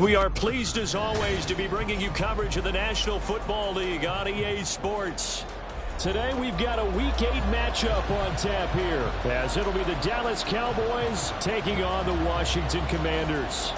We are pleased, as always, to be bringing you coverage of the National Football League on EA Sports. Today, we've got a Week 8 matchup on tap here, as it'll be the Dallas Cowboys taking on the Washington Commanders.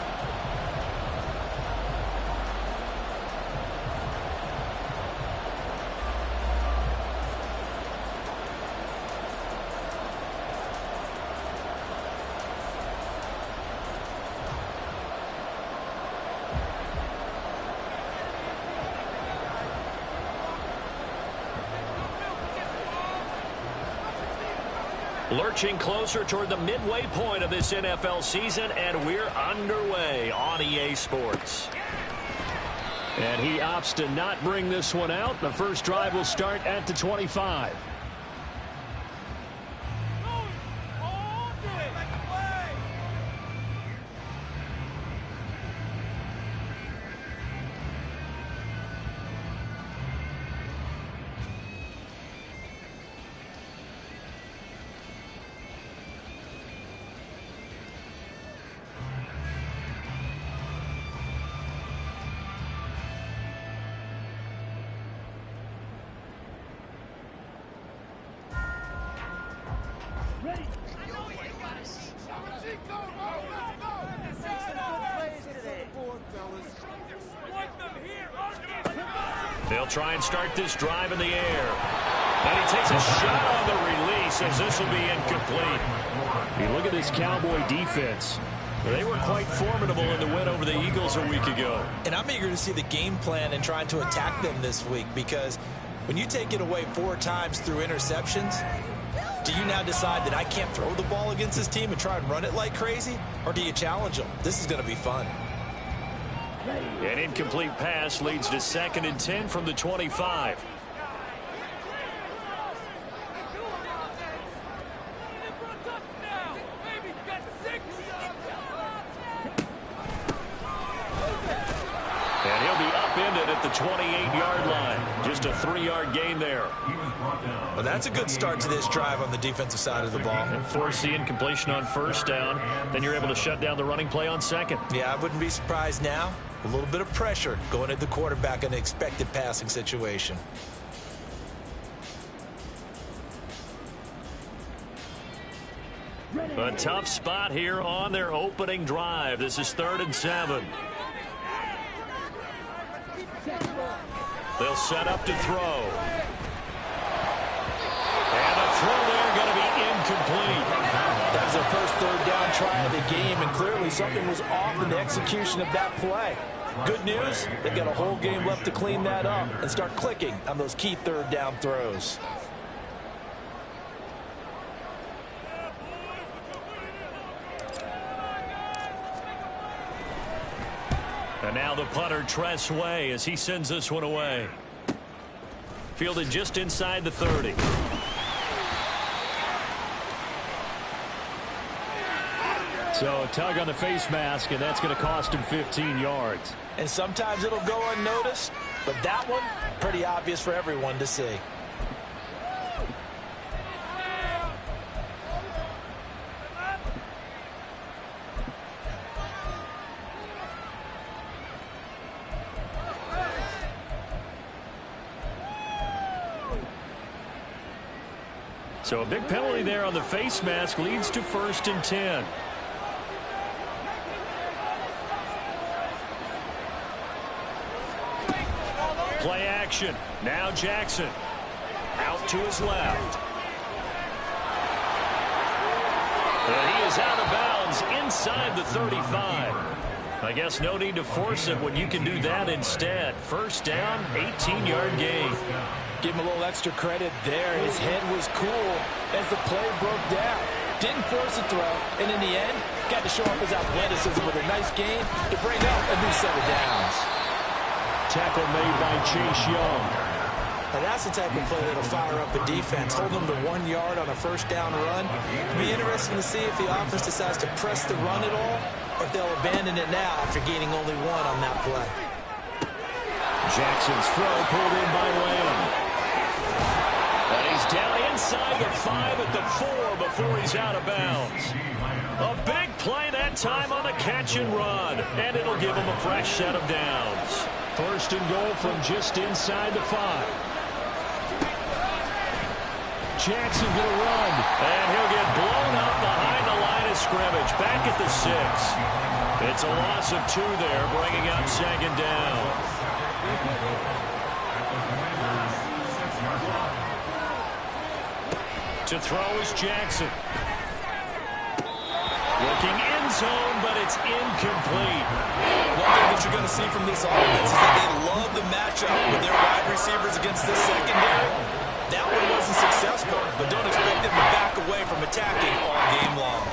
Lurching closer toward the midway point of this NFL season, and we're underway on EA Sports. And he opts to not bring this one out. The first drive will start at the 25. They'll try and start this drive in the air. And he takes a shot on the release, as this will be incomplete. You look at this Cowboy defense. They were quite formidable in the win over the Eagles a week ago. And I'm eager to see the game plan and trying to attack them this week, because when you take it away 4 times through interceptions, do you now decide that I can't throw the ball against this team and try and run it like crazy? Or do you challenge them? This is going to be fun. An incomplete pass leads to 2nd and 10 from the 25. And he'll be upended at the 28-yard line. Just a 3-yard gain there. Well, that's a good start to this drive on the defensive side of the ball. And force the incompletion on first down. Then you're able to shut down the running play on second. Yeah, I wouldn't be surprised now. A little bit of pressure going at the quarterback in an expected passing situation. A tough spot here on their opening drive. This is 3rd and 7. They'll set up to throw. And the throw there going to be incomplete. That was their first 3rd down try of the game, and clearly something was off in the execution of that play. Good news, they've got a whole game left to clean that up and start clicking on those key 3rd down throws. And now the punter, Tress Way, as he sends this one away. Fielded just inside the 30. So a tug on the face mask, and that's going to cost him 15 yards. And sometimes it'll go unnoticed, but that one, pretty obvious for everyone to see. So a big penalty there on the face mask leads to 1st and 10. Play action. Now Jackson. Out to his left. And he is out of bounds inside the 35. I guess no need to force it when you can do that instead. 1st down, 18-yard gain. Give him a little extra credit there. His head was cool as the play broke down. Didn't force a throw, and in the end, got to show off his athleticism with a nice gain to bring up a new set of downs. Tackle made by Chase Young. And that's the type of play that'll fire up the defense. Hold them to 1 yard on a 1st down run. It'll be interesting to see if the offense decides to press the run at all, or if they'll abandon it now after gaining only 1 on that play. Jackson's throw pulled in by Lamb. And he's down inside the 5 at the 4 before he's out of bounds. A big play that time on the catch and run. And it'll give him a fresh set of downs. 1st and goal from just inside the 5. Jackson going to run. And he'll get blown up behind the line of scrimmage. Back at the 6. It's a loss of 2 there, bringing up 2nd down. To throw is Jackson. Looking end zone, but it's incomplete. One thing that you're going to see from this offense is that they love the matchup with their wide receivers against the secondary. That one wasn't successful, but don't expect them to back away from attacking all game long.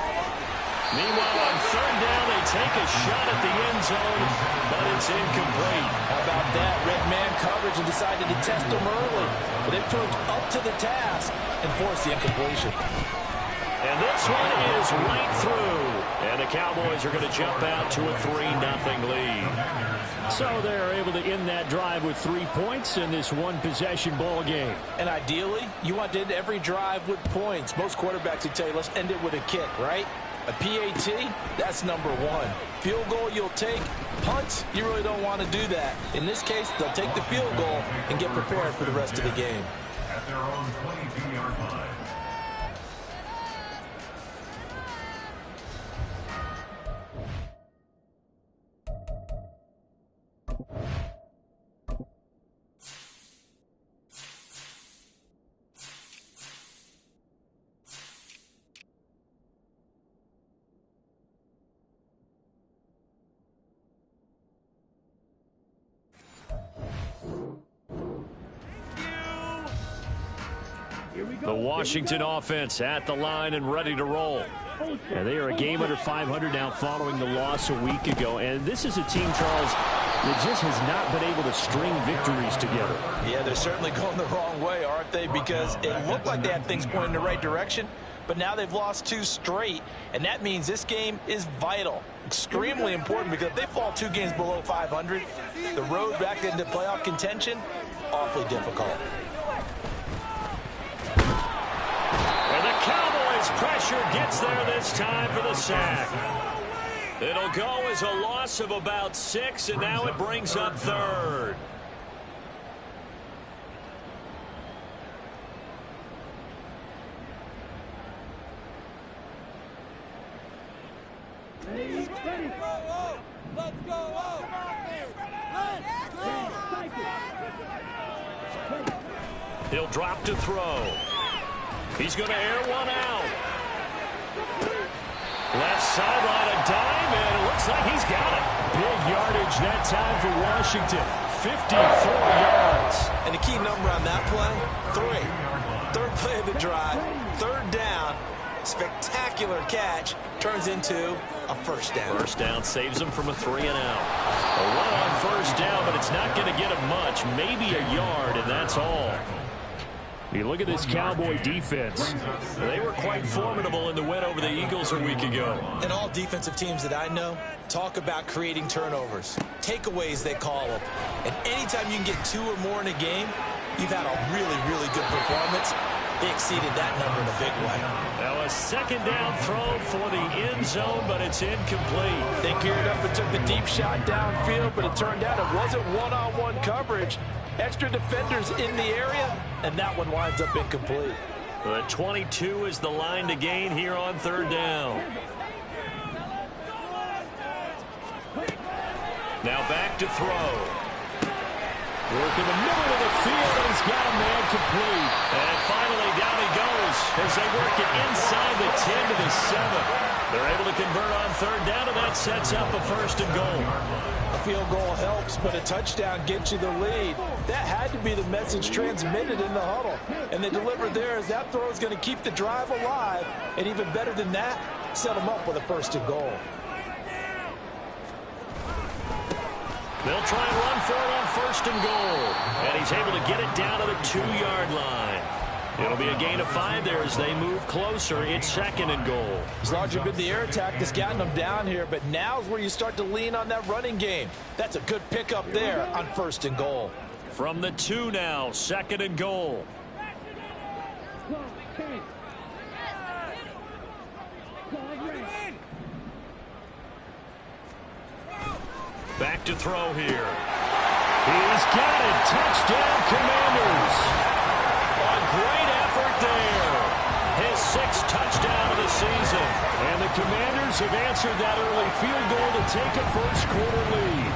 Meanwhile, on 3rd down, they take a shot at the end zone, but it's incomplete. How about that? Red man coverage and decided to test them early. But they proved up to the task and forced the incompletion. And this one is right through. And the Cowboys are going to jump out to a 3-0 lead. So they're able to end that drive with 3 points in this one-possession ball game. And ideally, you want to end every drive with points. Most quarterbacks would tell you, let's end it with a kick, right? A PAT, that's number 1. Field goal you'll take. Punts, you really don't want to do that. In this case, they'll take the field goal and get prepared for the rest of the game. At their own 22-yard line. The Washington offense at the line and ready to roll. And they are a game under 500 now following the loss a week ago. And this is a team, Charles, that just has not been able to string victories together. Yeah, they're certainly going the wrong way, aren't they? Because it looked like they had things pointing in the right direction, but now they've lost 2 straight. And that means this game is vital, extremely important, because if they fall 2 games below 500, the road back into playoff contention, awfully difficult. Cowboys pressure gets there this time for the sack. It'll go as a loss of about 6, and now it brings up 3rd. Let's go! He'll drop to throw. He's going to air one out. Left sideline, a dime, and it looks like he's got it. Big yardage that time for Washington. 54 yards. And the key number on that play, 3. 3rd play of the drive, 3rd down, spectacular catch, turns into a 1st down. 1st down saves him from a 3 and out. A run on 1st down, but it's not going to get him much. Maybe a yard, and that's all. You look at this Cowboy defense. They were quite formidable in the win over the Eagles a week ago. And all defensive teams that I know talk about creating turnovers. Takeaways, they call them. And anytime you can get 2 or more in a game, you've had a really, really good performance. They exceeded that number in a big way. Now a 2nd down throw for the end zone, but it's incomplete. They geared up and took the deep shot downfield, but it turned out it wasn't one-on-one coverage. Extra defenders in the area, and that one winds up incomplete. The 22 is the line to gain here on third down. Now back to throw. Work in the middle of the field, and he's got a man complete. And finally down he goes as they work it inside the 10 to the 7. They're able to convert on third down, and that sets up a first and goal. A field goal helps, but a touchdown gets you the lead. That had to be the message transmitted in the huddle. And they delivered there as that throw is going to keep the drive alive. And even better than that, set them up with a first and goal. They'll try and run for it on first and goal. And he's able to get it down to the 2-yard line. It'll be a gain of 5 there as they move closer. It's second and goal. As long as you've been the air attack that's gotten them down here, but now's where you start to lean on that running game. That's a good pickup there on first and goal. From the 2 now, second and goal. Back to throw here. He's got it. Touchdown, Commanders. A great effort there. His 6th touchdown of the season. And the Commanders have answered that early field goal to take a first-quarter lead.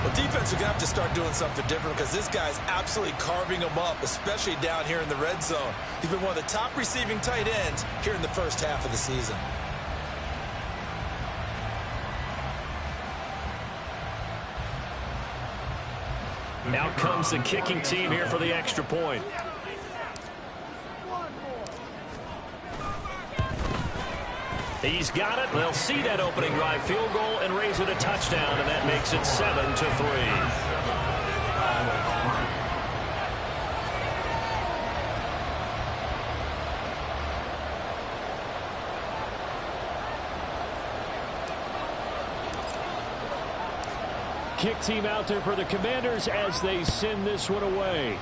Well, defense are going to have to start doing something different because this guy's absolutely carving them up, especially down here in the red zone. He's been one of the top receiving tight ends here in the first half of the season. Out comes the kicking team here for the extra point. He's got it. They'll see that opening drive field goal and raise it a touchdown, and that makes it 7-3. Kick team out there for the Commanders as they send this one away.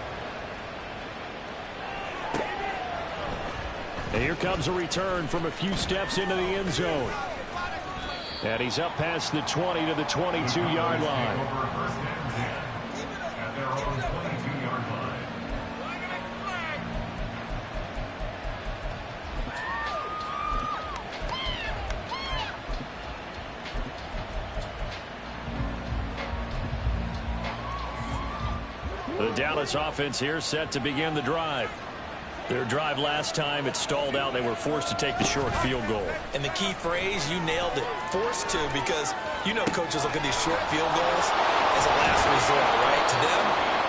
And here comes a return from a few steps into the end zone. And he's up past the 20 to the 22-yard line. At their own 22-yard line. The Dallas offense here set to begin the drive. Their drive last time, it stalled out. They were forced to take the short field goal. And the key phrase, you nailed it, forced to, because you know coaches look at these short field goals as a last resort, right? To them,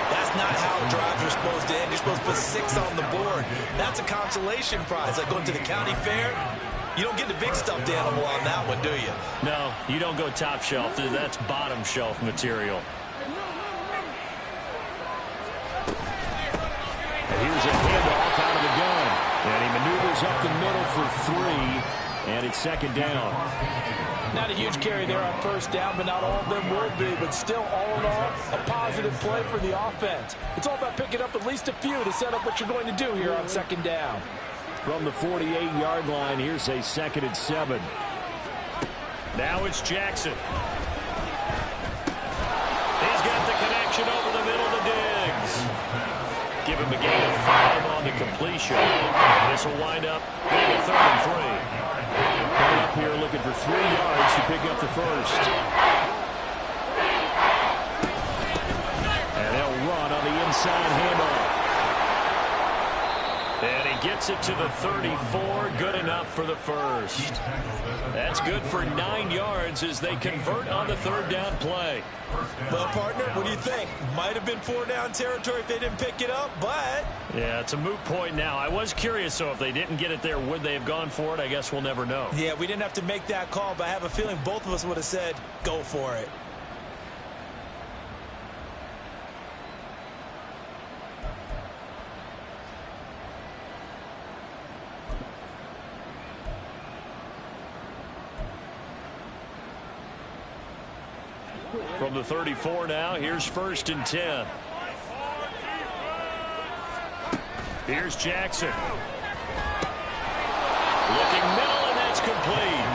that's not how drives are supposed to end. You're supposed to put 6 on the board. That's a consolation prize, like going to the county fair. You don't get the big stuffed animal on that one, do you? No, you don't go top shelf. That's bottom shelf material. And here's a handoff out of the gun. And he maneuvers up the middle for 3. And it's second down. Not a huge carry there on first down, but not all of them will be. But still, all in all, a positive play for the offense. It's all about picking up at least a few to set up what you're going to do here on second down. From the 48-yard line, here's a 2nd and 7. Now it's Jackson. He's got the connection over the middle to Diggs. Give him a gain of 5 on the completion. This will wind up being a 3rd and 3. Coming up here looking for 3 yards to pick up the first. And they'll run on the inside handoff. And he gets it to the 34. Good enough for the first. That's good for 9 yards as they convert on the 3rd down play. Well, partner, what do you think? Might have been 4-down territory if they didn't pick it up, but... Yeah, it's a moot point now. I was curious, so if they didn't get it there, would they have gone for it? I guess we'll never know. Yeah, we didn't have to make that call, but I have a feeling both of us would have said, go for it. From the 34 now, here's 1st and 10. Here's Jackson. Looking middle, and that's complete.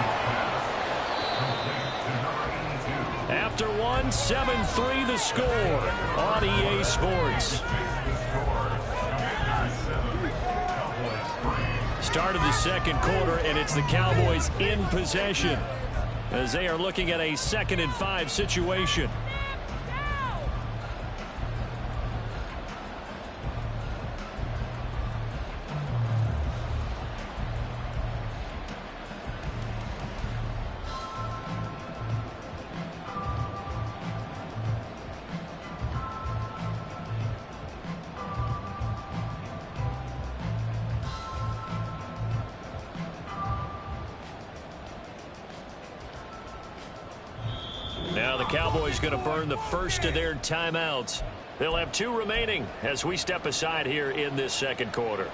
After 1, 7-3 the score on EA Sports. start of the second quarter, and it's the Cowboys in possession as they are looking at a 2nd and 5 situation. Now the Cowboys going to burn the first of their timeouts. They'll have 2 remaining as we step aside here in this second quarter.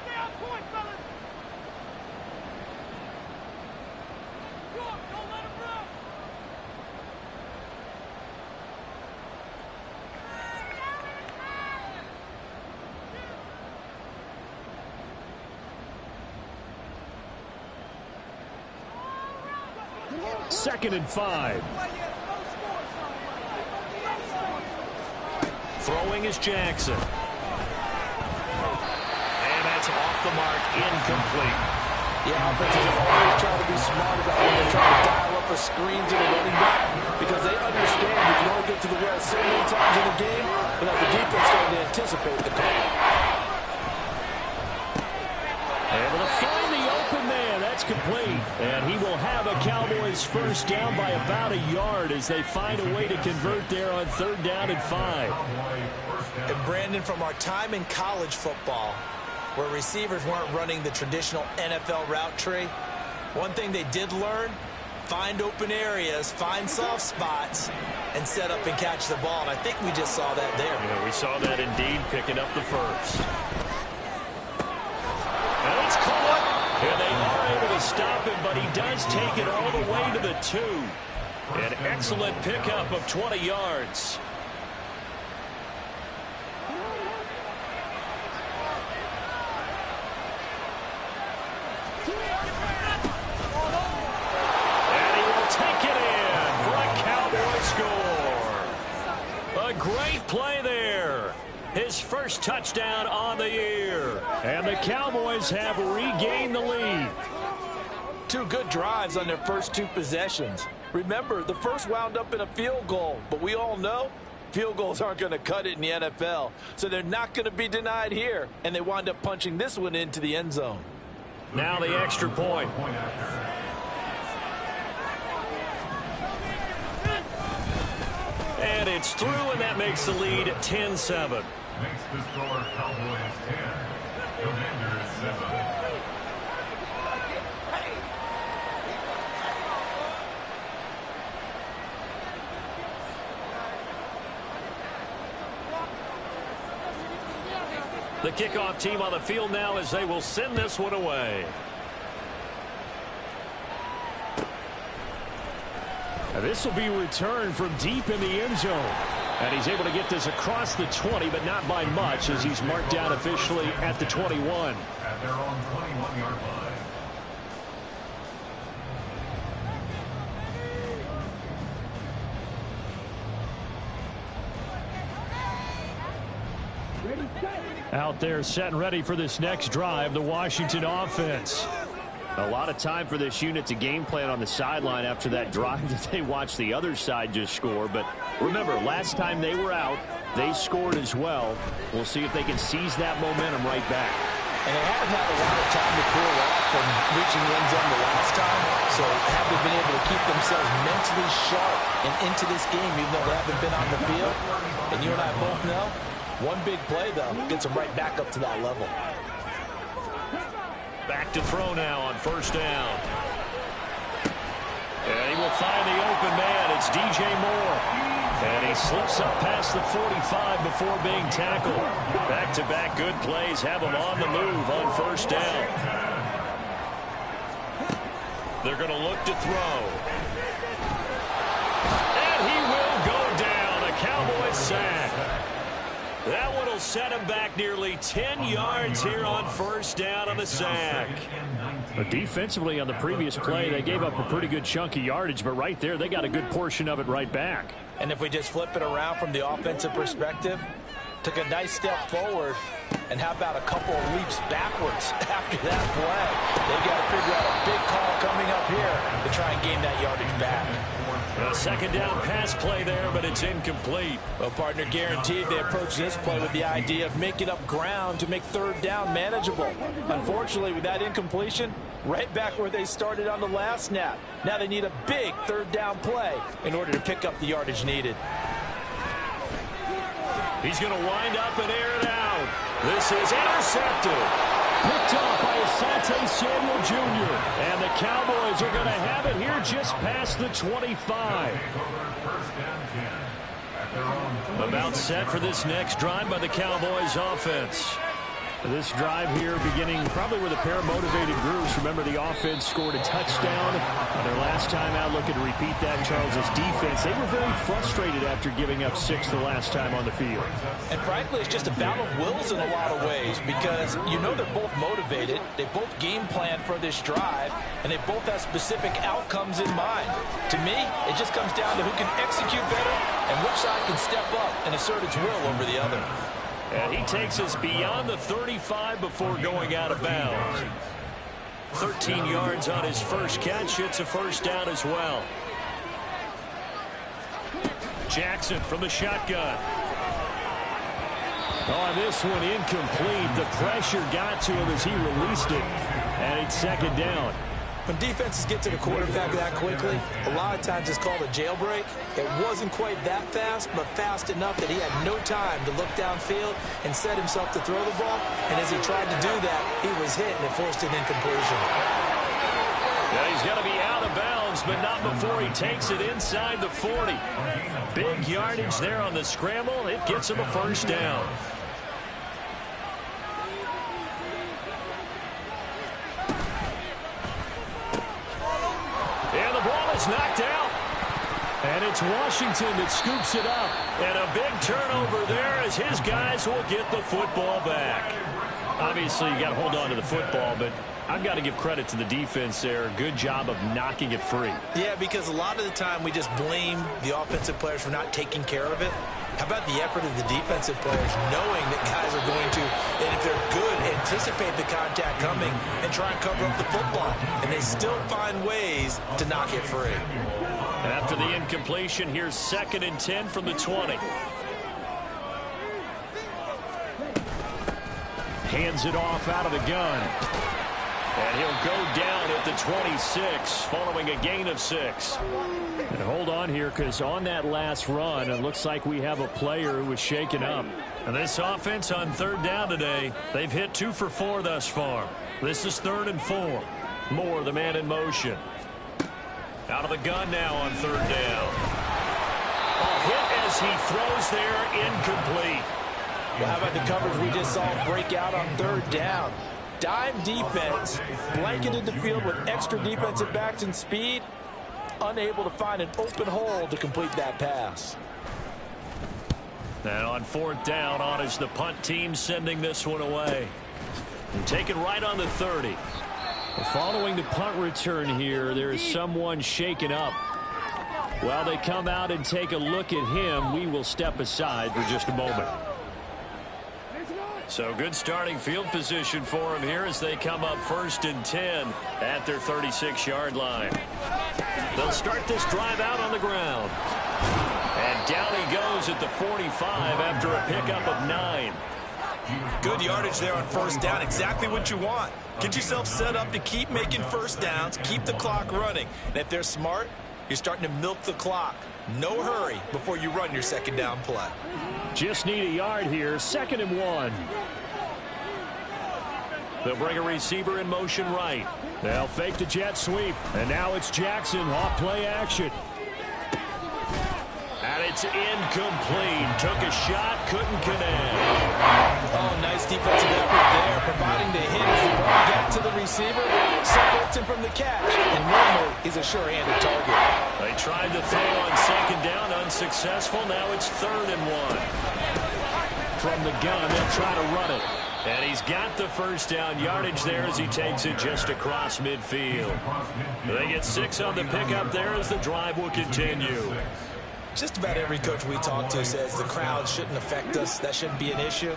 Second and 5. Throwing is Jackson. And that's off the mark, incomplete. Yeah, offenses always try to be smart about when they try to dial up a screen to the running back because they understand you can only get to the well so many times in the game without the defense starting to anticipate the call. Able to find the open man. That's complete. And he will have a Cowboys first down by about a yard as they find a way to convert there on 3rd down and 5. And Brandon, from our time in college football, where receivers weren't running the traditional NFL route tree, one thing they did learn, find open areas, find soft spots, and set up and catch the ball. And I think we just saw that there. Yeah, we saw that indeed, picking up the first. And it's caught. And they are able to stop him, but he does take it all the way to the 2. An excellent pickup of 20 yards. And he will take it in for a Cowboy score. A great play there. His first touchdown on the year. And the Cowboys have regained the lead. 2 good drives on their first 2 possessions. Remember, the first wound up in a field goal, but we all know field goals aren't going to cut it in the NFL, so they're not going to be denied here, and they wind up punching this one into the end zone. Now the extra point. And it's through, and that makes the lead 10-7. Makes the score Cowboys 10, Commanders 7. The kickoff team on the field now as they will send this one away. And this will be returned from deep in the end zone. And he's able to get this across the 20, but not by much as he's marked down officially at the 21. At their own 21-yard line. Out there set and ready for this next drive, the Washington offense. A lot of time for this unit to game plan on the sideline after that drive that they watched the other side just score. But remember, last time they were out, they scored as well. We'll see if they can seize that momentum right back. And they haven't had a lot of time to cool off from reaching the end zone the last time. So have they been able to keep themselves mentally sharp and into this game even though they haven't been on the field? And you and I both know, one big play, though, gets them right back up to that level. Back to throw now on first down. And he will find the open man. It's DJ Moore. And he slips up past the 45 before being tackled. Back-to-back good plays have him on the move on first down. They're going to look to throw. And he will go down. A Cowboys sack. That one will set him back nearly 10 yards here on first down on the sack. But defensively on the previous play, they gave up a pretty good chunk of yardage, but right there, they got a good portion of it right back. And if we just flip it around from the offensive perspective, took a nice step forward, And how about a couple of leaps backwards after that play? They got to figure out a big call coming up here to try and gain that yardage back. A second down pass play there, but it's incomplete. Well, partner, guaranteed they approach this play with the idea of making up ground to make third down manageable. Unfortunately, with that incompletion, right back where they started on the last snap. Now they need a big third down play in order to pick up the yardage needed. He's going to wind up and air it out. This is intercepted. Picked off by Asante Samuel Jr. And the Cowboys are going to have it here just past the 25. About set for this next drive by the Cowboys offense. This drive here beginning probably with a pair of motivated groups. Remember, the offense scored a touchdown on their last time out. Looking to repeat that. Charles's defense, they were very frustrated after giving up 6 the last time on the field. And frankly, it's just a battle of wills in a lot of ways because you know they're both motivated. They both game plan for this drive, and they both have specific outcomes in mind. To me, it just comes down to who can execute better and which side can step up and assert its will over the other. And he takes us beyond the 35 before going out of bounds. 13 yards on his first catch. It's a first down as well. Jackson from the shotgun. On this one, incomplete. The pressure got to him as he released it. And it's second down. When defenses get to the quarterback that quickly, a lot of times it's called a jailbreak. It wasn't quite that fast, but fast enough that he had no time to look downfield and set himself to throw the ball. And as he tried to do that, he was hit and it forced an incompletion. Yeah, he's got to be out of bounds, but not before he takes it inside the 40. Big yardage there on the scramble. It gets him a first down. And the ball is knocked out. And it's Washington that scoops it up. And a big turnover there as his guys will get the football back. Obviously, you got to hold on to the football, but I've got to give credit to the defense there. Good job of knocking it free. Yeah, because a lot of the time we just blame the offensive players for not taking care of it. How about the effort of the defensive players knowing that guys are going to, and if they're good, anticipate the contact coming and try and cover up the football. And they still find ways to knock it free. After the incompletion, here's 2nd and 10 from the 20. Hands it off out of the gun. And he'll go down at the 26 following a gain of 6. And hold on here because on that last run, it looks like we have a player who was shaken up. And this offense on 3rd down today, they've hit 2 for 4 thus far. This is 3rd and 4. Moore, the man in motion. Out of the gun now on 3rd down. A hit as he throws there, incomplete. Well, how about the coverage we just saw break out on 3rd down? Dime defense, blanketed the field with extra defensive backs and speed, unable to find an open hole to complete that pass. And on 4th down, on is the punt team sending this one away. And taken right on the 30. Following the punt return here, there is someone shaken up. While they come out and take a look at him, we will step aside for just a moment. So good starting field position for him here as they come up 1st and 10 at their 36-yard line. They'll start this drive out on the ground. And down he goes at the 45 after a pickup of 9. Good yardage there on 1st down. Exactly what you want. Get yourself set up to keep making 1st downs, keep the clock running. And if they're smart, you're starting to milk the clock. No hurry before you run your 2nd down play. Just need a yard here. 2nd and 1. They'll bring a receiver in motion right. They'll fake the jet sweep. And now it's Jackson off play action. And it's incomplete. Took a shot, couldn't connect. Oh, nice defensive effort there. Providing the hit as the ball gets to the receiver, separates him from the catch. And normally he's a sure-handed target. They tried to throw on 2nd down, unsuccessful. Now it's 3rd and 1. From the gun, they'll try to run it. And he's got the 1st down yardage there as he takes it just across midfield. They get 6 on the pickup there as the drive will continue. Just about every coach we talk to says the crowd shouldn't affect us. That shouldn't be an issue.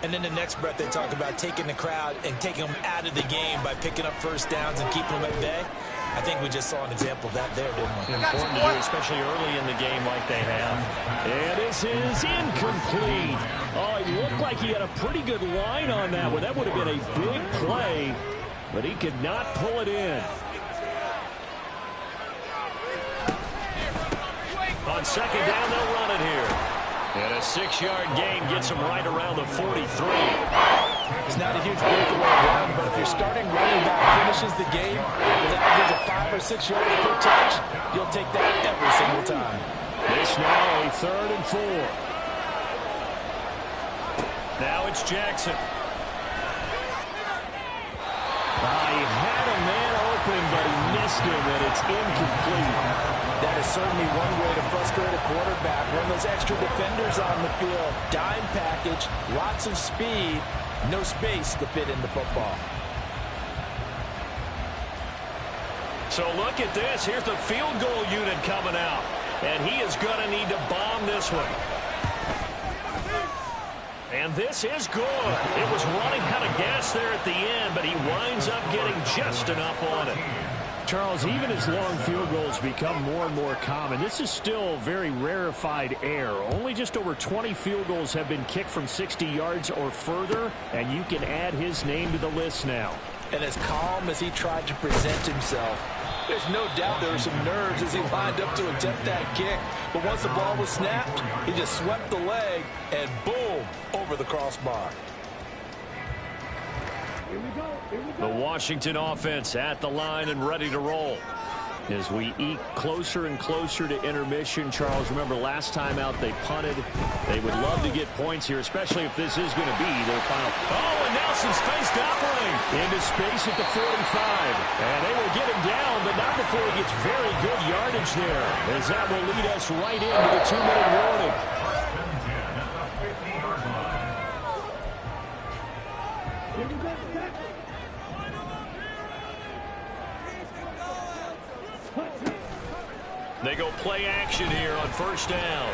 And then the next breath they talk about taking the crowd and taking them out of the game by picking up first downs and keeping them at bay. I think we just saw an example of that there, didn't we? Important to do, especially early in the game like they have. And this is incomplete. Oh, it looked like he had a pretty good line on that one. That would have been a big play, but he could not pull it in. On second down, they'll run it here. And a 6-yard gain gets him right around the 43. It's not a huge breakaway run, but if your starting running back finishes the game with averages of 5 or 6 yards per touch, you'll take that every single time. This now a 3rd and 4. Now it's Jackson. He had a man open, but he missed him, and it's incomplete. That is certainly one way to frustrate a quarterback. Run those extra defenders on the field. Dime package, lots of speed, no space to fit in the football. So look at this. Here's the field goal unit coming out. And he is going to need to bomb this one. And this is good. It was running out of gas there at the end, but he winds up getting just enough on it. Charles, even as long field goals become more and more common, this is still very rarefied air. Only just over 20 field goals have been kicked from 60 yards or further, and you can add his name to the list now. And as calm as he tried to present himself, there's no doubt there were some nerves as he lined up to attempt that kick. But once the ball was snapped, he just swept the leg and boom, over the crossbar. The Washington offense at the line and ready to roll. As we eke closer and closer to intermission, Charles, remember last time out they punted. They would love to get points here, especially if this is going to be their final. Oh, and now some space doubling into space at the 45. And they will get him down, but not before he gets very good yardage there, as that will lead us right into the 2-minute warning. They go play action here on first down.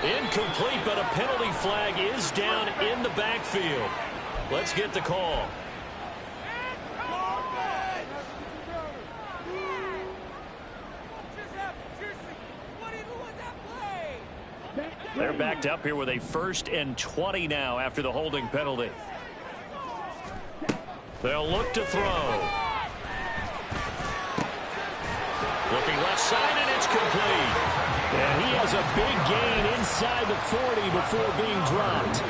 Incomplete, but a penalty flag is down in the backfield. Let's get the call. They're backed up here with a 1st and 20 now after the holding penalty. They'll look to throw. Looking left side, and it's complete. And he has a big gain inside the 40 before being dropped.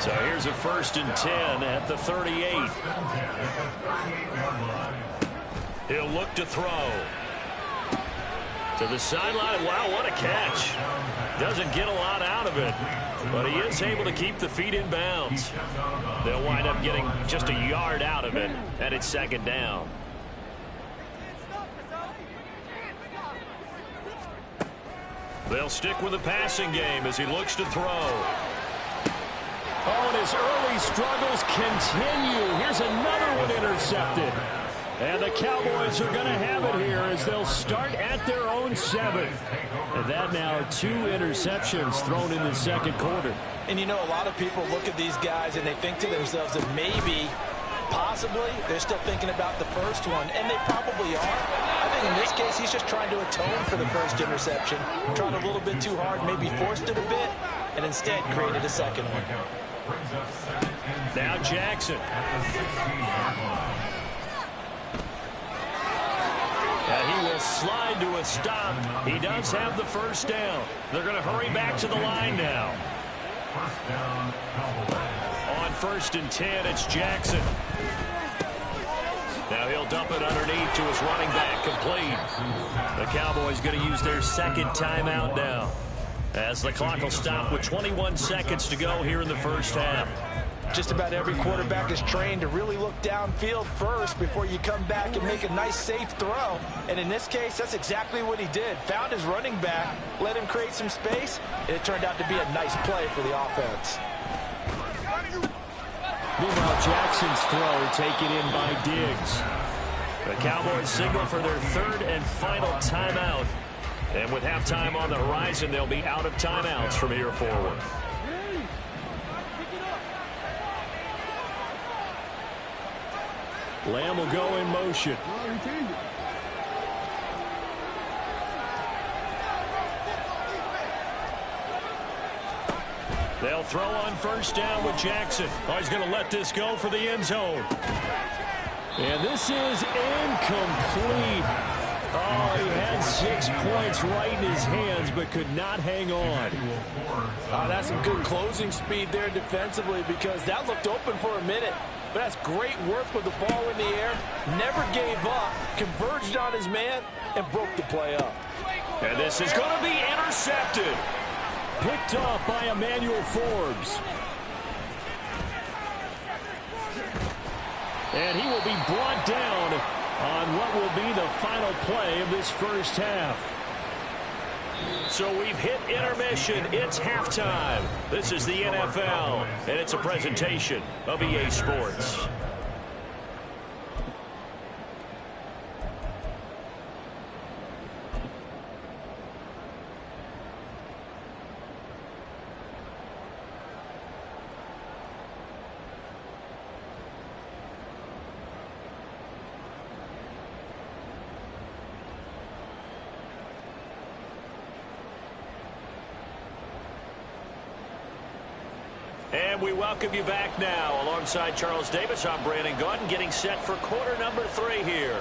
So here's a 1st and 10 at the 38. He'll look to throw. To the sideline. Wow, what a catch. Doesn't get a lot out of it, but he is able to keep the feet in bounds. They'll wind up getting just a yard out of it, and it's 2nd down. They'll stick with the passing game as he looks to throw. Oh, and his early struggles continue. Here's another one intercepted. And the Cowboys are going to have it here as they'll start at their own 7. And that now 2 interceptions thrown in the 2nd quarter. And you know, a lot of people look at these guys and they think to themselves that maybe, possibly, they're still thinking about the first one, and they probably are. I think in this case, he's just trying to atone for the first interception, tried a little bit too hard, maybe forced it a bit, and instead created a 2nd one. Now Jackson. And he will slide to a stop. He does have the 1st down. They're going to hurry back to the line now. On 1st and 10, it's Jackson. Now he'll dump it underneath to his running back, complete. The Cowboys going to use their 2nd timeout now, as the clock will stop with 21 seconds to go here in the 1st half. Just about every quarterback is trained to really look downfield first before you come back and make a nice, safe throw. And in this case, that's exactly what he did. Found his running back, let him create some space, and it turned out to be a nice play for the offense. Meanwhile, Jackson's throw taken in by Diggs. The Cowboys signal for their 3rd and final timeout. And with halftime on the horizon, they'll be out of timeouts from here forward. Lamb will go in motion. They'll throw on first down with Jackson. Oh, he's going to let this go for the end zone. And this is incomplete. Oh, he had 6 points right in his hands, but could not hang on. That's some good closing speed there defensively, because that looked open for a minute. But that's great work with the ball in the air. Never gave up, converged on his man, and broke the play up. And this is going to be intercepted. Picked off by Emmanuel Forbes. And he will be brought down on what will be the final play of this first half. So we've hit intermission. It's halftime. This is the NFL, and it's a presentation of EA Sports. And we welcome you back now. Alongside Charles Davis, I'm Brandon Gaudin, getting set for quarter number 3 here.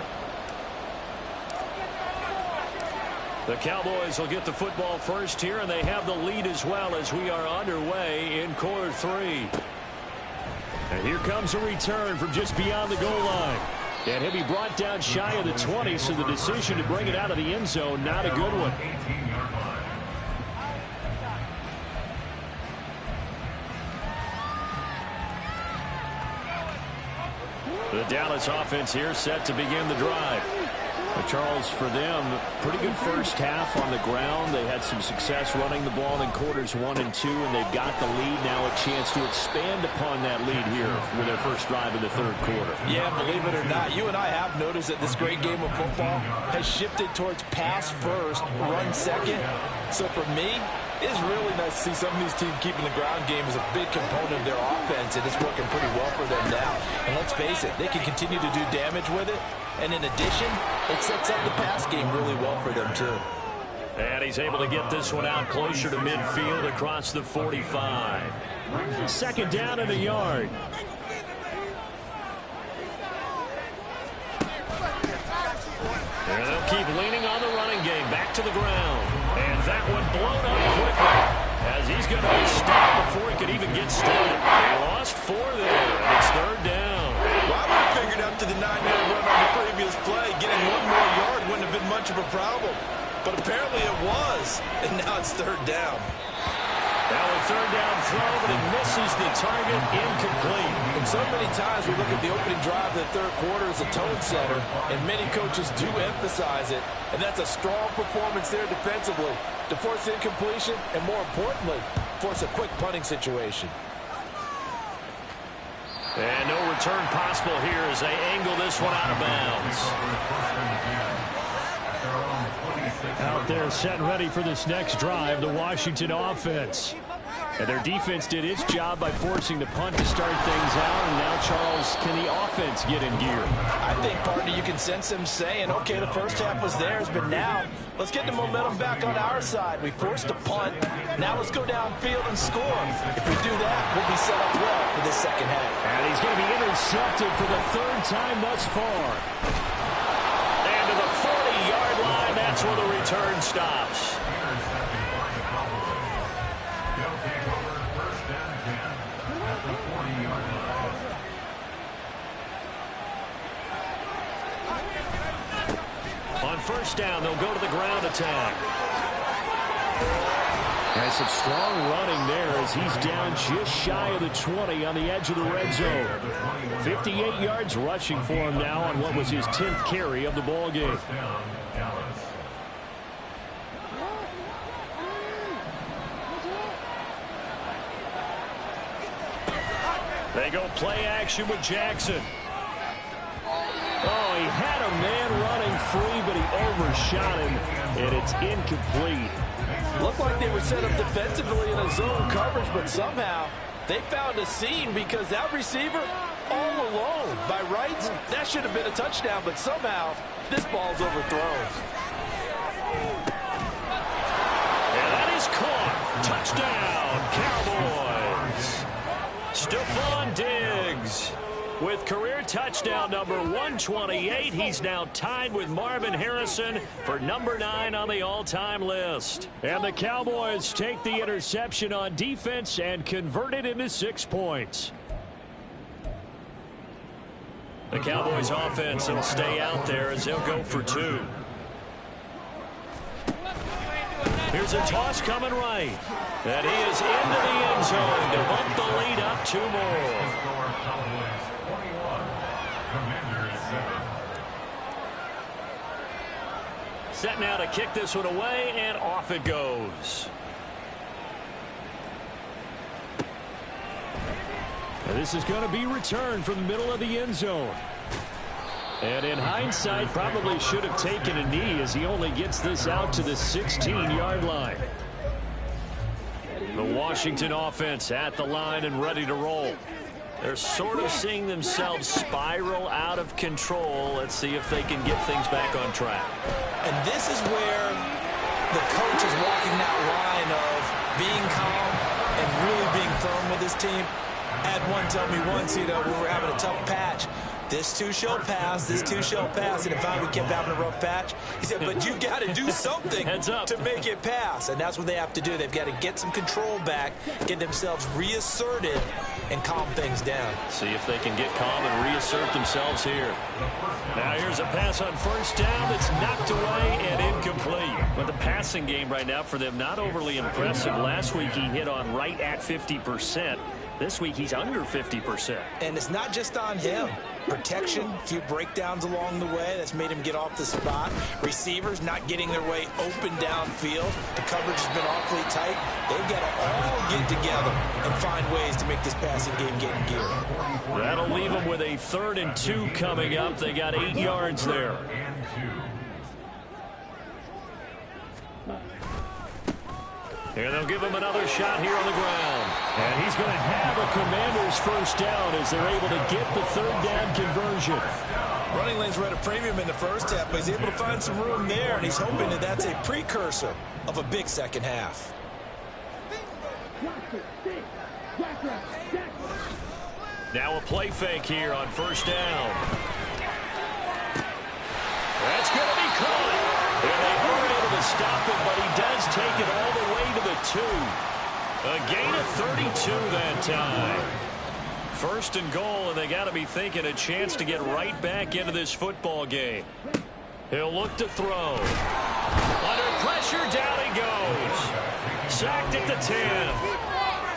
The Cowboys will get the football first here, and they have the lead as well as we are underway in quarter 3. And here comes a return from just beyond the goal line. And he'll be brought down shy of the 20, so the decision to bring it out of the end zone, not a good one. The Dallas offense here set to begin the drive. Charles, for them, pretty good first half on the ground. They had some success running the ball in quarters 1 and 2, and they've got the lead now, a chance to expand upon that lead here with their first drive in the third quarter. Yeah, believe it or not, you and I have noticed that this great game of football has shifted towards pass first, run second. So for me, it's really nice to see some of these teams keeping the ground game as a big component of their offense, and it's working pretty well for them now. And let's face it, they can continue to do damage with it. And in addition, it sets up the pass game really well for them, too. And he's able to get this one out closer to midfield across the 45. Second down and a yard. And they'll keep leaning on the running game. Back to the ground. And that one blown up quickly, as he's going to be stopped before he could even get started. They lost 4 there, and it's third down. Well, I would have figured after the 9-yard run on the previous play, getting 1 more yard wouldn't have been much of a problem. But apparently it was, and now it's third down. Now a third down throw, but it misses the target, incomplete. And so many times we look at the opening drive of the third quarter as a tone setter, and many coaches do emphasize it. And that's a strong performance there defensively to force incompletion and, more importantly, force a quick punting situation. And no return possible here as they angle this one out of bounds. Out there set and ready for this next drive, the Washington offense. And their defense did its job by forcing the punt to start things out. And now, Charles, can the offense get in gear? I think, partner, you can sense them saying, okay, the first half was theirs, but now let's get the momentum back on our side. We forced a punt. Now let's go downfield and score. If we do that, we'll be set up well for this second half. And he's going to be intercepted for the 3rd time thus far. And to the 40-yard line, that's where the return stops. On first down, they'll go to the ground attack. Has some strong running there as he's down just shy of the 20 on the edge of the red zone. 58 yards rushing for him now on what was his 10th carry of the ball game. They go play action with Jackson. Oh, he had a man running free, but he overshot him, and it's incomplete. Looked like they were set up defensively in a zone coverage, but somehow they found a seam because that receiver all alone. By rights, that should have been a touchdown, but somehow this ball's overthrown. And that is caught. Touchdown, Cowboys. Stephon Diggs with career touchdown number 128. He's now tied with Marvin Harrison for number 9 on the all-time list. And the Cowboys take the interception on defense and convert it into 6 points. The Cowboys offense will stay out there as they'll go for 2. Here's a toss coming right. And he is into the end zone to bump the lead up 2 more. Set now to kick this one away, and off it goes. And this is going to be returned from the middle of the end zone. And in hindsight, probably should have taken a knee as he only gets this out to the 16-yard line. The Washington offense at the line and ready to roll. They're sort of seeing themselves spiral out of control. Let's see if they can get things back on track. And this is where the coach is walking that line of being calm and really being firm with his team. I had one tell me once, we were having a tough patch. This too shall pass, this too shall pass. And if we kept having a rough patch, he said, but you got to do something to make it pass. And that's what they have to do. They've got to get some control back, get themselves reasserted, and calm things down. See if they can get calm and reassert themselves here. Now here's a pass on first down that's knocked away and incomplete. But the passing game right now for them not overly impressive. Last week he hit on right at 50%. This week he's under 50%. And it's not just on him. Protection, a few breakdowns along the way. That's made him get off the spot. Receivers not getting their way open downfield. The coverage has been awfully tight. They've got to all get together and find ways to make this passing game get in gear. That'll leave them with a 3rd and 2 coming up. They got 8 yards there. And they'll give him another shot here on the ground. And he's going to have a Commanders first down as they're able to get the 3rd down conversion. Running lanes were at a premium in the first half, but he's able to find some room there, and he's hoping that that's a precursor of a big second half. Now a play fake here on first down. That's going to be caught. And they weren't able to stop it, but he does take it all the way to the 2. A gain of 32 that time. 1st and goal, and they got to be thinking a chance to get right back into this football game. He'll look to throw. Under pressure, down he goes. Sacked at the 10.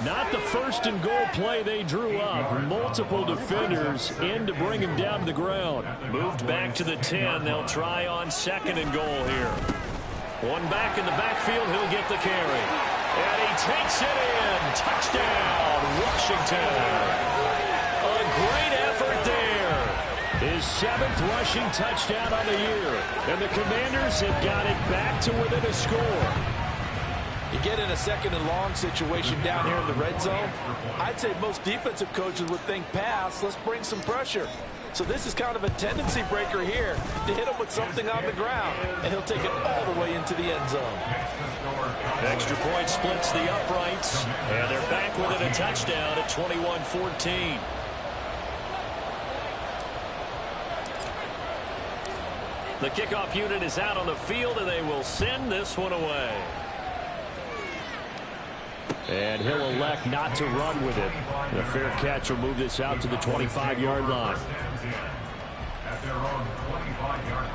Not the 1st and goal play they drew up. Multiple defenders in to bring him down to the ground. Moved back to the 10. They'll try on 2nd and goal here. One back in the backfield. He'll get the carry. And he takes it in. Touchdown, Washington. A great effort there. His 7th rushing touchdown on the year. And the Commanders have got it back to within a score. You get in a 2nd and long situation down here in the red zone. I'd say most defensive coaches would think pass. Let's bring some pressure. So this is kind of a tendency breaker here to hit him with something on the ground. And he'll take it all the way into the end zone. Extra point splits the uprights. And they're back within a touchdown at 21-14. The kickoff unit is out on the field, and they will send this one away. And he'll elect not to run with it. The fair catch will move this out to the 25-yard line. At their own 25-yard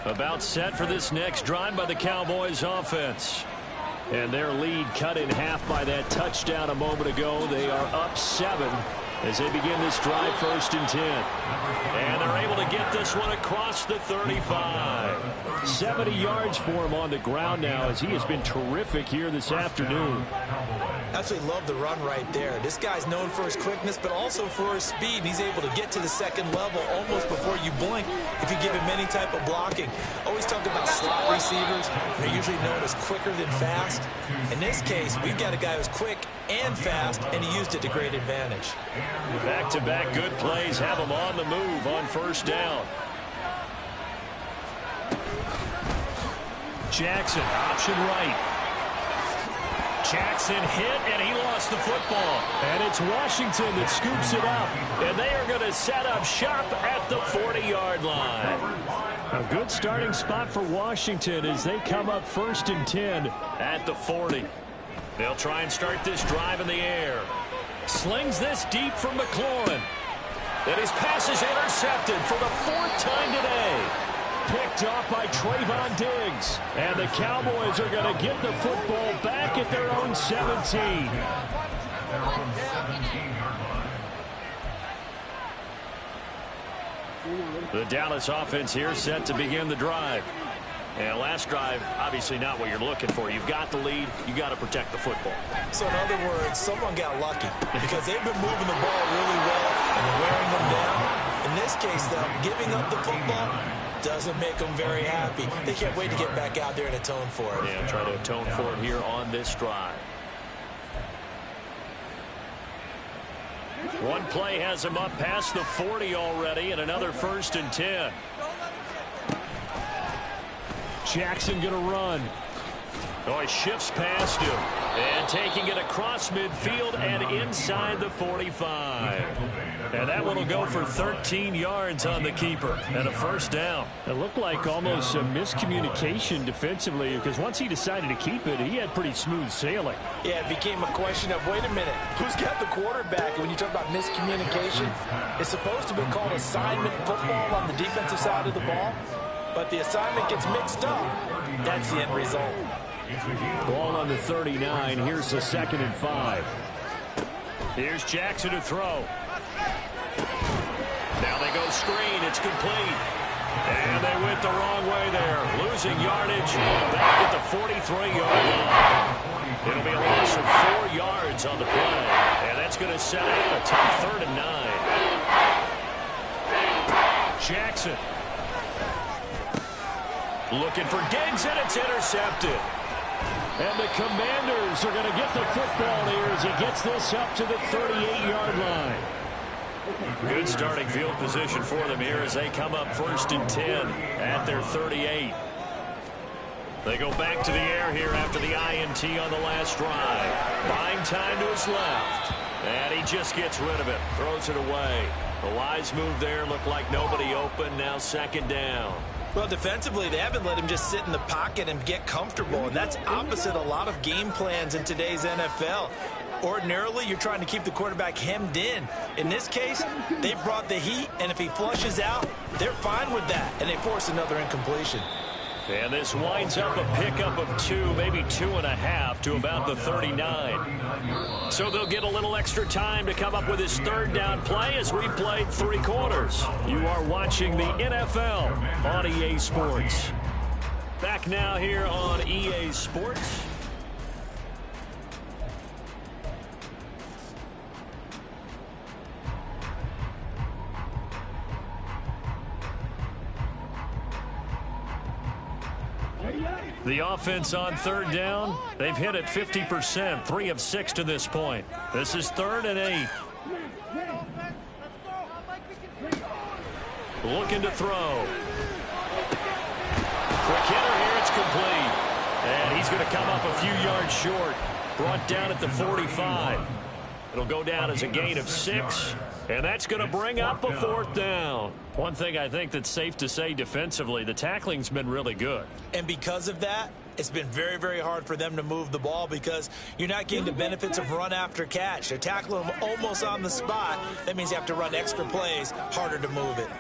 line. About set for this next drive by the Cowboys offense. And their lead cut in half by that touchdown a moment ago. They are up 7 as they begin this drive 1st and 10. And they're able to get this one across the 35. 70 yards for him on the ground now as he has been terrific here this afternoon. Absolutely love the run right there. This guy's known for his quickness, but also for his speed. And he's able to get to the second level almost before you blink if you give him any type of blocking. Always talk about slot receivers. They're usually known as quicker than fast. In this case, we've got a guy who's quick and fast, and he used it to great advantage. Back-to-back good plays have him on the move on first down. Jackson, option right. Jackson hit, and he lost the football. And it's Washington that scoops it up. And they are going to set up shop at the 40-yard line. A good starting spot for Washington as they come up 1st and 10 at the 40. They'll try and start this drive in the air. Slings this deep from McLaurin. And his pass is intercepted for the 4th time today. Picked off by Trayvon Diggs. And the Cowboys are going to get the football back at their own 17. The Dallas offense here set to begin the drive. And last drive, obviously not what you're looking for. You've got the lead. You got to protect the football. So in other words, someone got lucky because they've been moving the ball really well and wearing them down. In this case, though, giving up the football doesn't make them very happy. They can't wait to get back out there and atone for it. Yeah, try to atone for it here on this drive. One play has him up past the 40 already, and another 1st and 10. Jackson going to run. Oh, he shifts past him. And taking it across midfield and inside the 45. And that one will go for 13 yards on the keeper and a 1st down. It looked like almost a miscommunication defensively because once he decided to keep it, he had pretty smooth sailing. Yeah, it became a question of, wait a minute, who's got the quarterback? When you talk about miscommunication, it's supposed to be called assignment football on the defensive side of the ball. But the assignment gets mixed up. That's the end result. Ball on the 39. Here's the 2nd and 5. Here's Jackson to throw. Now they go screen. It's complete. And they went the wrong way there. Losing yardage back at the 43-yard line. It'll be a loss of 4 yards on the play. And that's going to set up a tough 3rd and 9. Jackson. Looking for Diggs, and it's intercepted. And the Commanders are going to get the football here as he gets this up to the 38-yard line. Good starting field position for them here as they come up 1st and 10 at their 38. They go back to the air here after the INT on the last drive. Buying time to his left. And he just gets rid of it. Throws it away. A wise move there. Looked like nobody open. Now 2nd down. Well, defensively, they haven't let him just sit in the pocket and get comfortable, and that's opposite a lot of game plans in today's NFL. Ordinarily, you're trying to keep the quarterback hemmed in. In this case, they brought the heat, and if he flushes out, they're fine with that, and they force another incompletion. And this winds up a pickup of 2, maybe 2.5 to about the 39. So they'll get a little extra time to come up with his 3rd down play as we played 3 quarters. You are watching the NFL on EA Sports. Back now here on EA Sports. The offense on 3rd down, they've hit it 50%, 3 of 6 to this point. This is 3rd and 8. Looking to throw. Quick hitter here, it's complete. And he's going to come up a few yards short. Brought down at the 45. It'll go down as a gain of 6. And that's going to bring up a 4th down. One thing I think that's safe to say defensively, the tackling's been really good. And because of that, it's been very, very hard for them to move the ball because you're not getting the benefits of run after catch. They're tackling them almost on the spot. That means you have to run extra plays, harder to move it.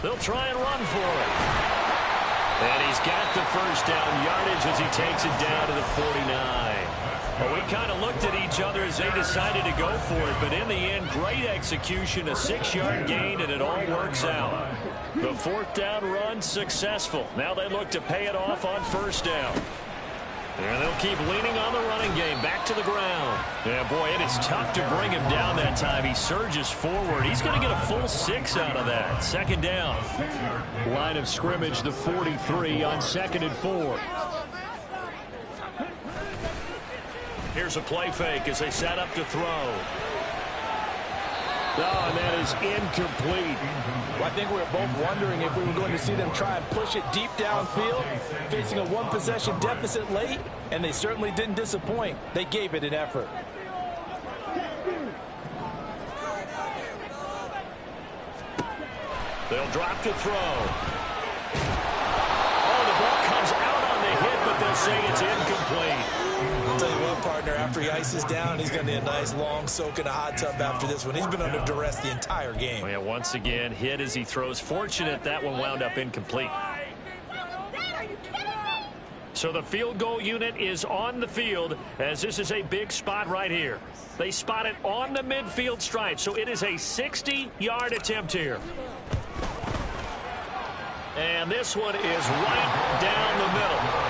They'll try and run for it. And he's got the 1st down yardage as he takes it down to the 49. Well, we kind of looked at each other as they decided to go for it, but in the end, great execution, a 6-yard gain, and it all works out. The 4th down run successful. Now they look to pay it off on 1st down. And they'll keep leaning on the running game. Back to the ground. Yeah, boy, it is tough to bring him down that time. He surges forward. He's going to get a full 6 out of that. 2nd down. Line of scrimmage, the 43 on 2nd and 4. Here's a play fake as they set up to throw. Oh, and that is incomplete. Well, I think we were both wondering if we were going to see them try and push it deep downfield, facing a 1-possession deficit late, and they certainly didn't disappoint. They gave it an effort. They'll drop to throw. Oh, the ball comes out on the hit, but they'll say it's incomplete. I'll tell you what, partner, after he ices down, he's going to need a nice long soak in a hot tub after this one. He's been under duress the entire game. Oh, yeah, once again, hit as he throws. Fortunate that one wound up incomplete. So the field goal unit is on the field as this is a big spot right here. They spot it on the midfield stripe, so it is a 60-yard attempt here. And this one is right down the middle.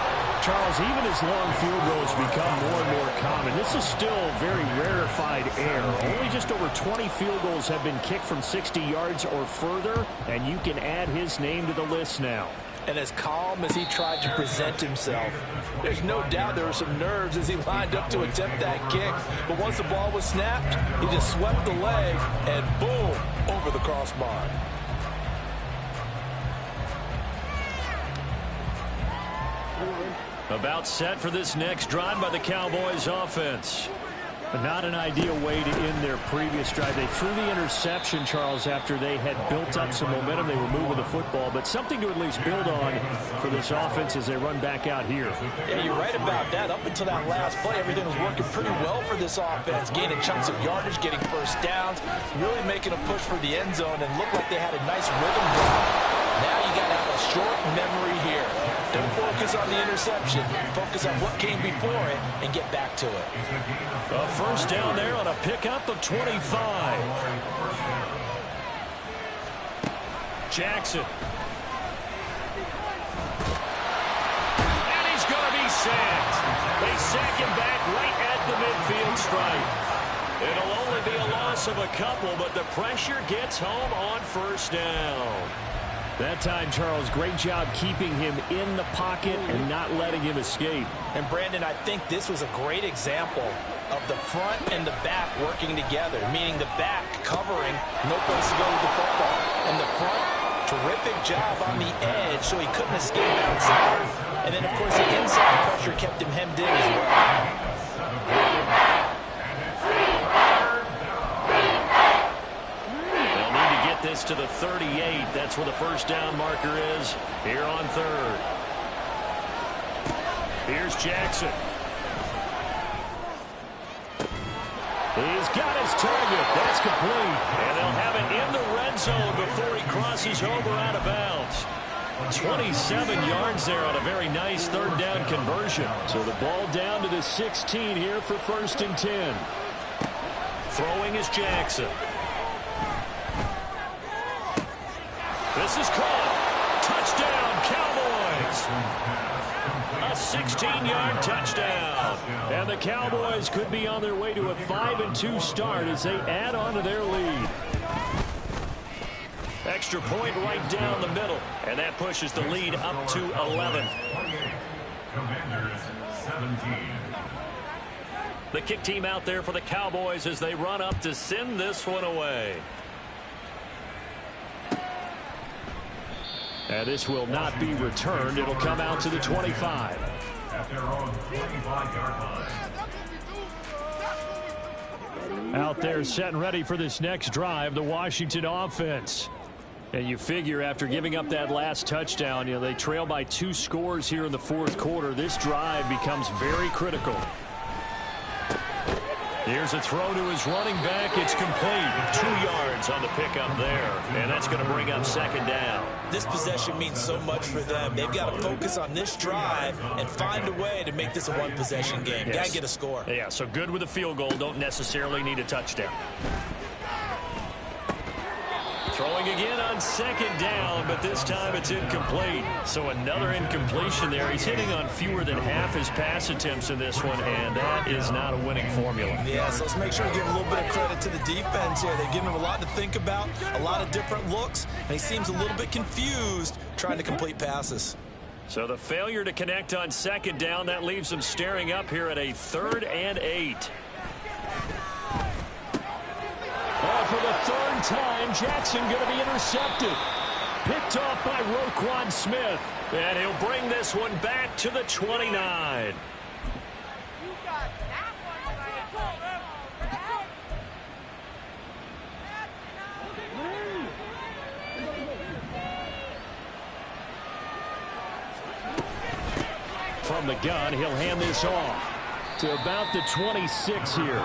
Charles, even as long field goals become more and more common, this is still very rarefied air. Only just over 20 field goals have been kicked from 60 yards or further, and you can add his name to the list now. And as calm as he tried to present himself, there's no doubt there were some nerves as he lined up to attempt that kick. But once the ball was snapped, he just swept the leg and boom, over the crossbar. About set for this next drive by the Cowboys offense. But not an ideal way to end their previous drive. They threw the interception, Charles, after they had built up some momentum. They were moving the football, but something to at least build on for this offense as they run back out here. Yeah, you're right about that. Up until that last play, everything was working pretty well for this offense, gaining chunks of yardage, getting first downs, really making a push for the end zone, and looked like they had a nice rhythm drive. Now you got to have a short memory here. Don't focus on the interception. Focus on what came before it and get back to it. A first down there on a pickup of 25. Jackson. And he's going to be sacked. They sack him back right at the midfield stripe. It'll only be a loss of a couple, but the pressure gets home on first down. That time, Charles, great job keeping him in the pocket and not letting him escape. And, Brandon, I think this was a great example of the front and the back working together, meaning the back covering, no place to go with the football. And the front, terrific job on the edge so he couldn't escape outside. And then, of course, the inside pressure kept him hemmed in as well. This to the 38. That's where the first down marker is here on 3rd. Here's Jackson. He's got his target. That's complete. And they'll have it in the red zone before he crosses over out of bounds. 27 yards there on a very nice 3rd down conversion. So the ball down to the 16 here for 1st and 10. Throwing is Jackson. This is caught. Touchdown, Cowboys. A 16-yard touchdown. And the Cowboys could be on their way to a 5-2 start as they add on to their lead. Extra point right down the middle. And that pushes the lead up to 11. Commanders 17. The kick team out there for the Cowboys as they run up to send this one away. And this will not be returned. It'll come out to the 25. At their own 25-yard line. Out there set and ready for this next drive, the Washington offense. And you figure after giving up that last touchdown, they trail by 2 scores here in the 4th quarter. This drive becomes very critical. Here's a throw to his running back. It's complete. 2 yards on the pickup there. And that's going to bring up second down. This possession means so much for them. They've got to focus on this drive and find a way to make this a one-possession game. Got to get a score. Yeah, so good with a field goal. Don't necessarily need a touchdown. Throwing again on second down, but this time it's incomplete. So another incompletion there. He's hitting on fewer than half his pass attempts in this one, and that is not a winning formula. Yeah, so let's make sure we give a little bit of credit to the defense here. They've given him a lot to think about, a lot of different looks, and he seems a little bit confused trying to complete passes. So the failure to connect on second down, that leaves them staring up here at a 3rd and 8. For the 3rd time, Jackson going to be intercepted. Picked off by Roquan Smith. And he'll bring this one back to the 29. From the gun, he'll hand this off to about the 26 here.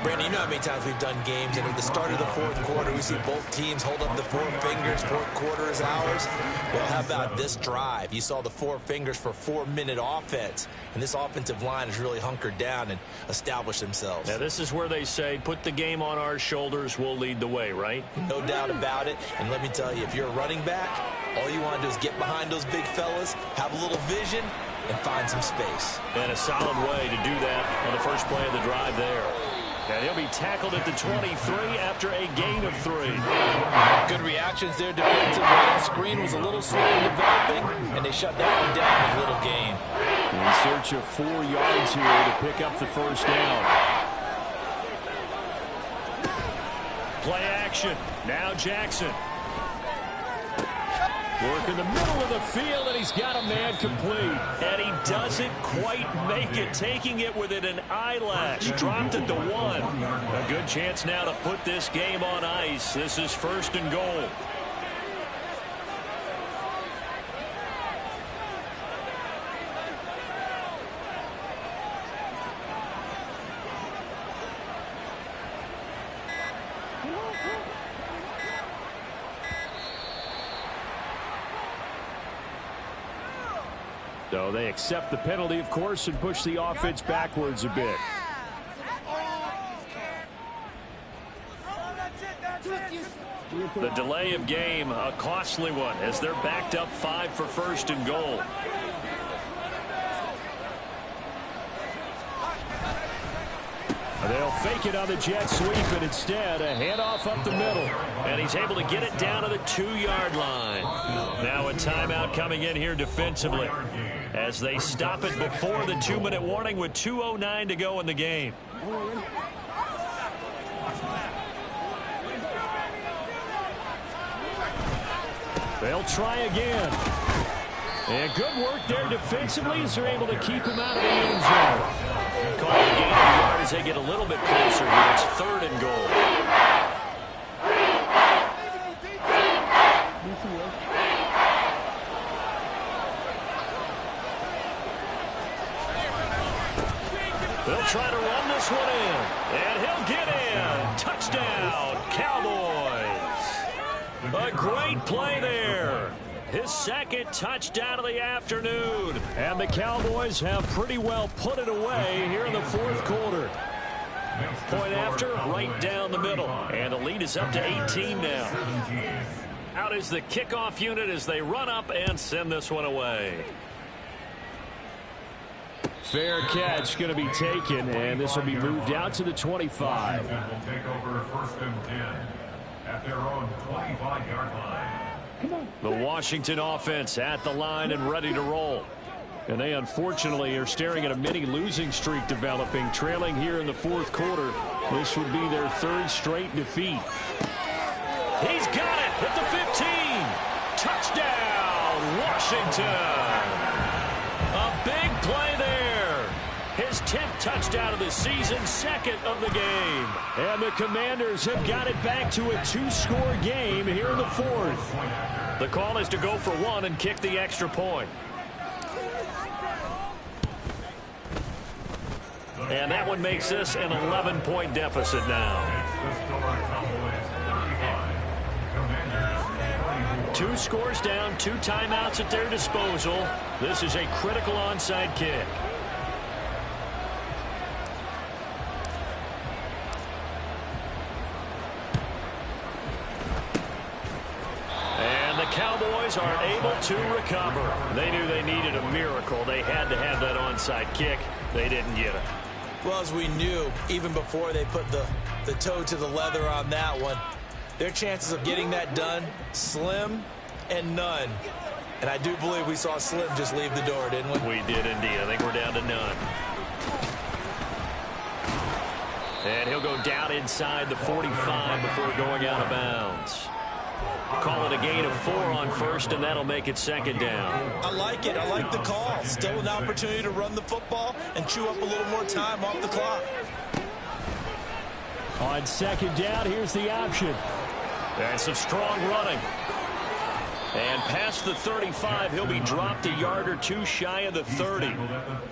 Brandon, you know how many times we've done games, and at the start of the 4th quarter, we see both teams hold up the 4 fingers. 4th quarter is ours. Well, how about this drive? You saw the 4 fingers for 4-minute offense, and this offensive line has really hunkered down and established themselves. Now, this is where they say, put the game on our shoulders, we'll lead the way, right? No doubt about it, and let me tell you, if you're a running back, all you want to do is get behind those big fellas, have a little vision, and find some space. And a solid way to do that on the first play of the drive there. And he'll be tackled at the 23 after a gain of 3. Good reactions there defensively. That screen was a little slow in developing, and they shut that one down with a little gain. In search of 4 yards here to pick up the first down. Play action. Now Jackson. Work in the middle of the field, and he's got a man complete. And he doesn't quite make it, taking it within an eyelash. Dropped at the 1. A good chance now to put this game on ice. This is 1st and goal. So they accept the penalty, of course, and push the offense backwards a bit. The delay of game, a costly one, as they're backed up 5 for 1st and goal. They'll fake it on the jet sweep, and instead a handoff up the middle. And he's able to get it down to the 2-yard line. Now a timeout coming in here defensively as they stop it before the 2-minute warning with 2:09 to go in the game. They'll try again. And good work there defensively as they're able to keep him out of the end zone. Call the gain of the yard as they get a little bit closer here. It's 3rd and goal. They'll try to run this one in. And he'll get in. Touchdown, Cowboys. A great play there. His 2nd touchdown of the afternoon. And the Cowboys have pretty well put it away here in the 4th quarter. Point after, right down the middle. And the lead is up to 18 now. Out is the kickoff unit as they run up and send this one away. Fair catch going to be taken, and this will be moved out to the 25. Will take over 1st and 10 at their own 25-yard line. The Washington offense at the line and ready to roll. And they unfortunately are staring at a mini losing streak developing, trailing here in the 4th quarter. This would be their 3rd straight defeat. He's got it at the 15. Touchdown, Washington. A big play there. His 10th touchdown of the season, 2nd of the game. And the Commanders have got it back to a 2-score game here in the 4th. The call is to go for 1 and kick the extra point. And that one makes this an 11-point deficit now. Two scores down, 2 timeouts at their disposal. This is a critical onside kick. And the Cowboys are able to recover. They knew they needed a miracle. They had to have that onside kick. They didn't get it. Well, as we knew, even before they put the toe to the leather on that one, their chances of getting that done, slim and none. And I do believe we saw Slim just leave the door, didn't we? We did indeed. I think we're down to none. And he'll go down inside the 45 before going out of bounds. Call it a gain of 4 on first, and that'll make it second down. I like it. I like the call. Still an opportunity to run the football and chew up a little more time off the clock. On second down, here's the option. And some strong running. And past the 35, he'll be dropped a yard or 2 shy of the 30.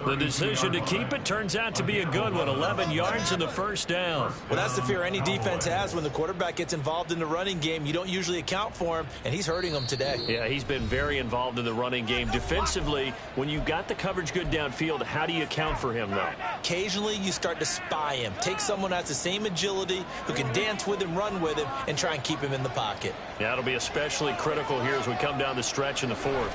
The decision to keep it turns out to be a good one. 11 yards in the first down. Well, that's the fear any defense has when the quarterback gets involved in the running game. You don't usually account for him, and he's hurting them today. Yeah, he's been very involved in the running game. Defensively, when you've got the coverage good downfield, how do you account for him, though? Occasionally, you start to spy him. Take someone who has the same agility, who can dance with him, run with him, and try and keep him in the pocket. Yeah, it'll be especially critical here as we come down the stretch in the 4th.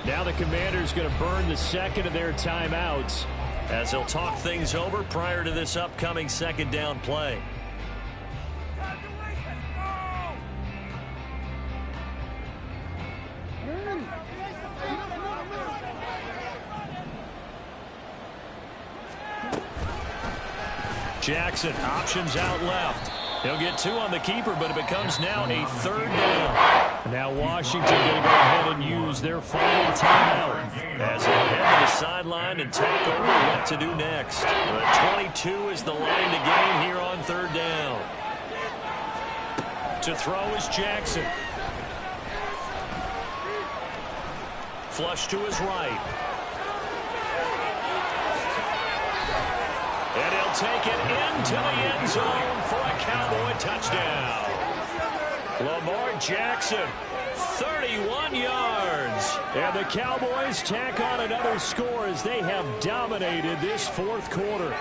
Now the Commanders going to burn the second of their timeouts as they'll talk things over prior to this upcoming second down play. Jackson options out left. He'll get 2 on the keeper, but it becomes now a 3rd down. Now Washington going to go ahead and use their final timeout as they head to the sideline and talk over what to do next. The 22 is the line to gain here on 3rd down. To throw is Jackson. Flush to his right. And he'll take it into the end zone for a Cowboy touchdown. Lamar Jackson, 31 yards. And the Cowboys tack on another score as they have dominated this 4th quarter.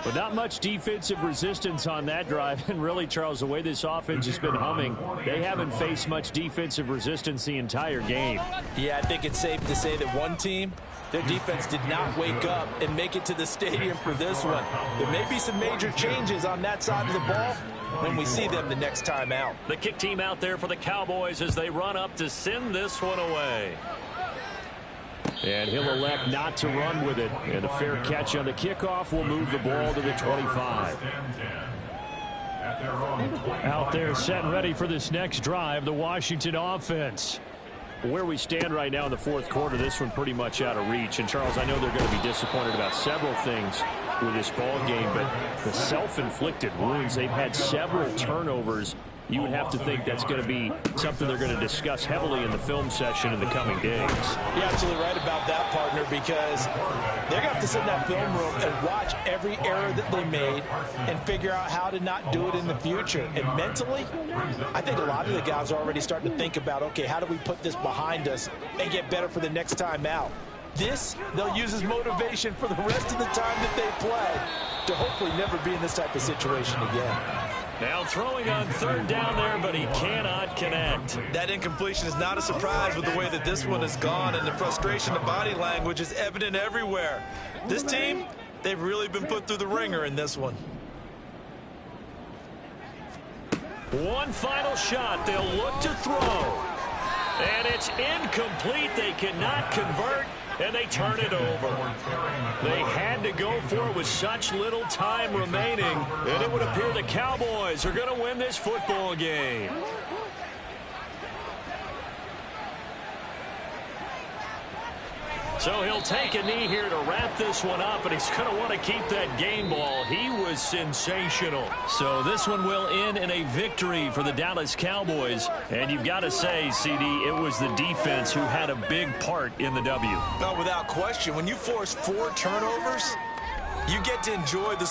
But not much defensive resistance on that drive. And really, Charles, the way this offense has been humming, they haven't faced much defensive resistance the entire game. Yeah, I think it's safe to say that one team, their defense did not wake up and make it to the stadium for this one. There may be some major changes on that side of the ball when we see them the next time out. The kick team out there for the Cowboys as they run up to send this one away. And he'll elect not to run with it. And a fair catch on the kickoff will move the ball to the 25. Out there set and ready for this next drive, the Washington offense. Where we stand right now in the 4th quarter, this one pretty much out of reach. And, Charles, I know they're going to be disappointed about several things with this ball game, but the self-inflicted wounds, they've had several turnovers. You would have to think that's going to be something they're going to discuss heavily in the film session in the coming days. You're absolutely right about that, partner, because they're going to have to sit in that film room and watch every error that they made and figure out how to not do it in the future. And mentally, I think a lot of the guys are already starting to think about, okay, how do we put this behind us and get better for the next time out? This, they'll use as motivation for the rest of the time that they play to hopefully never be in this type of situation again. Now throwing on 3rd down there, but he cannot connect. That incompletion is not a surprise with the way that this one has gone, and the frustration of body language is evident everywhere. This team, they've really been put through the ringer in this one. One final shot. They'll look to throw. And it's incomplete. They cannot convert, and they turn it over. They had to go for it with such little time remaining, and it would appear the Cowboys are going to win this football game. So he'll take a knee here to wrap this one up, and he's going to want to keep that game ball. He was sensational. So this one will end in a victory for the Dallas Cowboys. And you've got to say, CD, it was the defense who had a big part in the W. No, without question. When you force 4 turnovers, you get to enjoy the